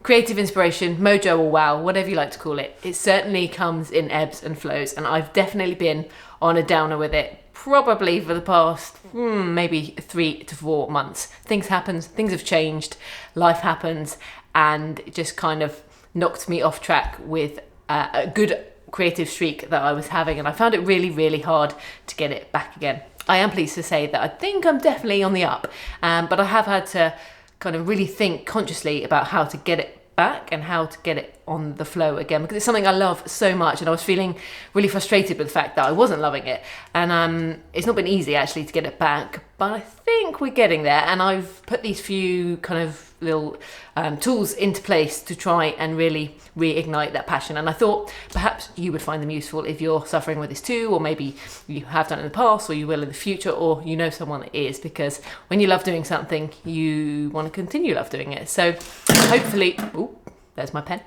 creative inspiration, mojo or wow, whatever you like to call it, it certainly comes in ebbs and flows, and I've definitely been on a downer with it probably for the past maybe 3 to 4 months. Things happen, things have changed, life happens, and it just kind of knocked me off track with a good creative streak that I was having, and I found it really, really hard to get it back again. I am pleased to say that I think I'm definitely on the up, but I have had to kind of really think consciously about how to get it back and how to get it on the flow again, because it's something I love so much, and I was feeling really frustrated with the fact that I wasn't loving it, and it's not been easy actually to get it back, but I think we're getting there, and I've put these few kind of little tools into place to try and really reignite that passion, and I thought perhaps you would find them useful if you're suffering with this too, or maybe you have done it in the past, or you will in the future, or you know someone that is, because when you love doing something you want to continue love doing it. So hopefully, there's my pen.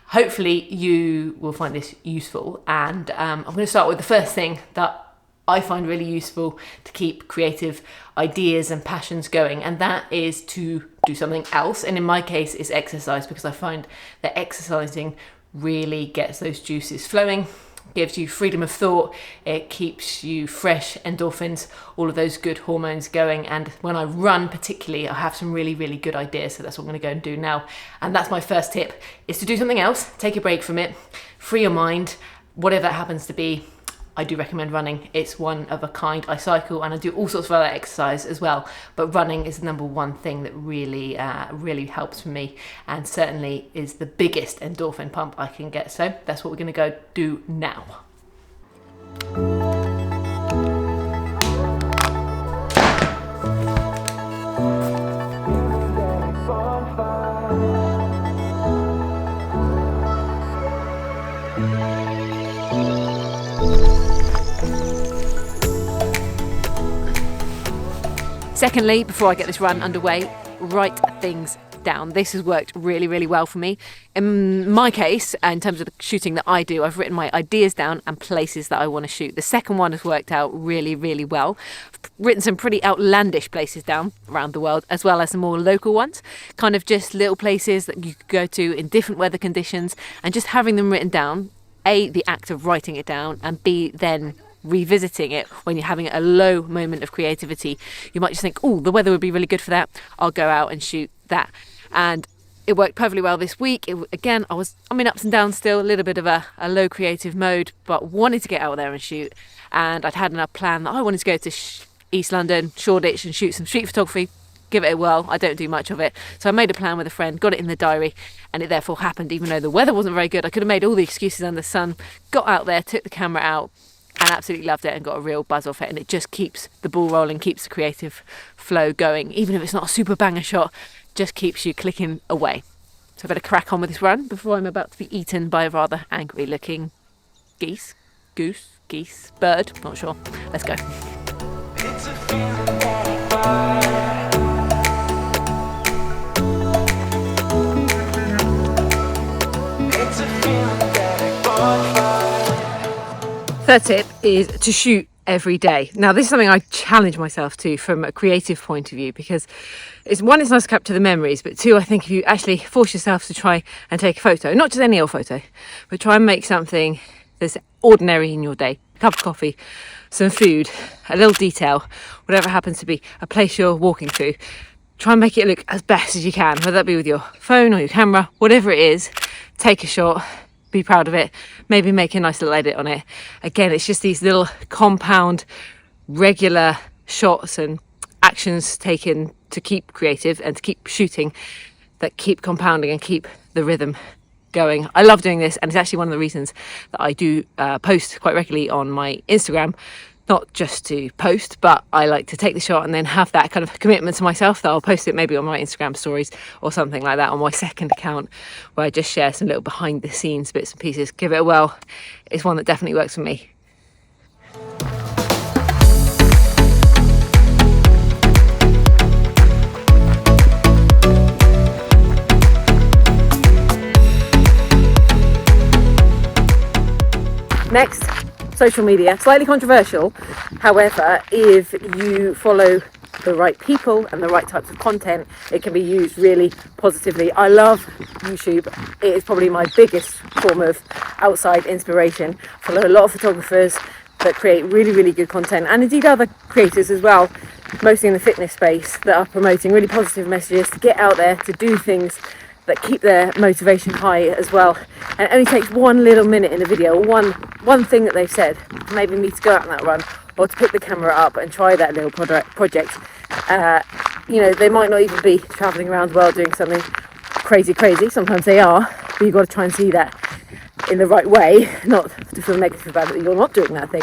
Hopefully you will find this useful, and I'm going to start with the first thing that I find really useful to keep creative ideas and passions going, and that is to do something else. And in my case, it's exercise, because I find that exercising really gets those juices flowing, gives you freedom of thought, it keeps you fresh, endorphins, all of those good hormones going. And when I run particularly, I have some really, really good ideas, so that's what I'm going to go and do now. And that's my first tip, is to do something else, take a break from it, free your mind, whatever that happens to be. I do recommend running. It's one of a kind. I cycle and I do all sorts of other exercise as well, but running is the number one thing that really really helps for me, and certainly is the biggest endorphin pump I can get. So that's what we're going to go do now. Secondly, before I get this run underway, write things down. This has worked really, really well for me. In my case, in terms of the shooting that I do, I've written my ideas down and places that I want to shoot. The second one has worked out really, really well. I've written some pretty outlandish places down around the world, as well as some more local ones, kind of just little places that you could go to in different weather conditions, and just having them written down, A, the act of writing it down, and B, then revisiting it when you're having a low moment of creativity. You might just think, oh, the weather would be really good for that, I'll go out and shoot that. And it worked perfectly well this week. Again, I'm in ups and downs still, a little bit of a low creative mode, but wanted to get out there and shoot. And I'd had enough plan that I wanted to go to East London, Shoreditch, and shoot some street photography, give it a whirl. I don't do much of it, so I made a plan with a friend, got it in the diary, and it therefore happened. Even though the weather wasn't very good, I could have made all the excuses under the sun, got out there, took the camera out, and absolutely loved it and got a real buzz off it. And it just keeps the ball rolling, keeps the creative flow going. Even if it's not a super banger shot, just keeps you clicking away. So I better crack on with this run before I'm about to be eaten by a rather angry looking geese, bird, not sure. Let's go. It's a feeling that Third tip is to shoot every day. Now, this is something I challenge myself to from a creative point of view, because it's nice to capture the memories, but two, I think if you actually force yourself to try and take a photo, not just any old photo, but try and make something that's ordinary in your day, a cup of coffee, some food, a little detail, whatever happens to be a place you're walking through, try and make it look as best as you can, whether that be with your phone or your camera, whatever it is, take a shot, be proud of it, maybe make a nice little edit on it. Again, it's just these little compound, regular shots and actions taken to keep creative and to keep shooting that keep compounding and keep the rhythm going. I love doing this, and it's actually one of the reasons that I do post quite regularly on my Instagram. Not just to post, but I like to take the shot and then have that kind of commitment to myself that I'll post it maybe on my Instagram stories or something like that on my second account, where I just share some little behind the scenes bits and pieces. Give it a whirl. It's one that definitely works for me. Next, social media. Slightly controversial, however, if you follow the right people and the right types of content, it can be used really positively. I love YouTube. It is probably my biggest form of outside inspiration. I follow a lot of photographers that create really, really good content, and indeed other creators as well, mostly in the fitness space, that are promoting really positive messages to get out there, to do things that keep their motivation high as well. And it only takes 1 little minute in a video, or one thing that they've said, maybe me to go out on that run, or to pick the camera up and try that little project. You know, they might not even be traveling around the world doing something crazy, sometimes they are, but you've got to try and see that in the right way, not to feel negative about it that you're not doing that thing,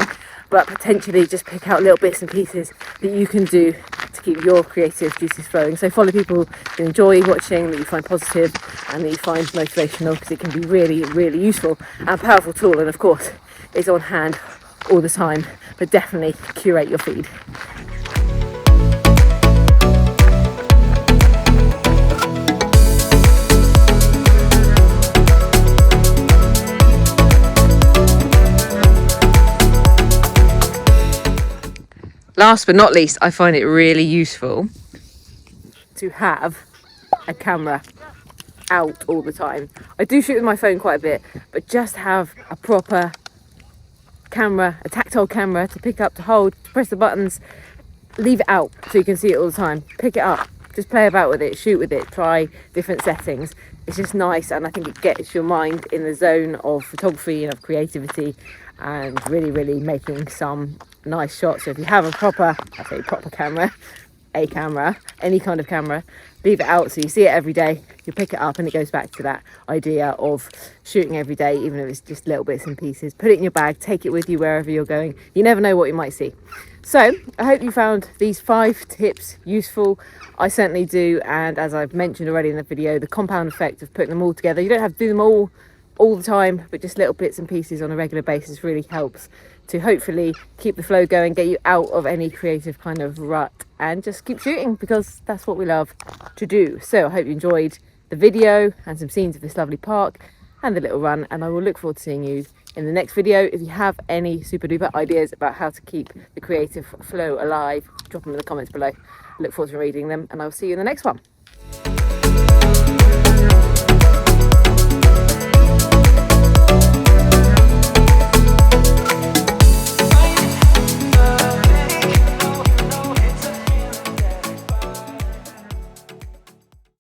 but potentially just pick out little bits and pieces that you can do to keep your creative juices flowing. So follow people you enjoy watching, that you find positive and that you find motivational, because it can be really, really useful and powerful tool, and of course it's on hand all the time. But definitely curate your feed. Last but not least, I find it really useful to have a camera out all the time. I do shoot with my phone quite a bit, but just have a proper camera, a tactile camera to pick up, to hold, to press the buttons, leave it out so you can see it all the time. Pick it up, just play about with it, shoot with it, try different settings. It's just nice, and I think it gets your mind in the zone of photography and of creativity, and really, really making some nice shots. So if you have a proper camera, any kind of camera, leave it out so you see it every day. You pick it up and it goes back to that idea of shooting every day, even if it's just little bits and pieces. Put it in your bag, take it with you wherever you're going. You never know what you might see. So I hope you found these 5 tips useful. I certainly do, and as I've mentioned already in the video, the compound effect of putting them all together, you don't have to do them all the time, but just little bits and pieces on a regular basis really helps to hopefully keep the flow going, get you out of any creative kind of rut, and just keep shooting, because that's what we love to do. So I hope you enjoyed the video and some scenes of this lovely park and the little run, and I will look forward to seeing you in the next video. If you have any super duper ideas about how to keep the creative flow alive, drop them in the comments below. I look forward to reading them, and I'll see you in the next one.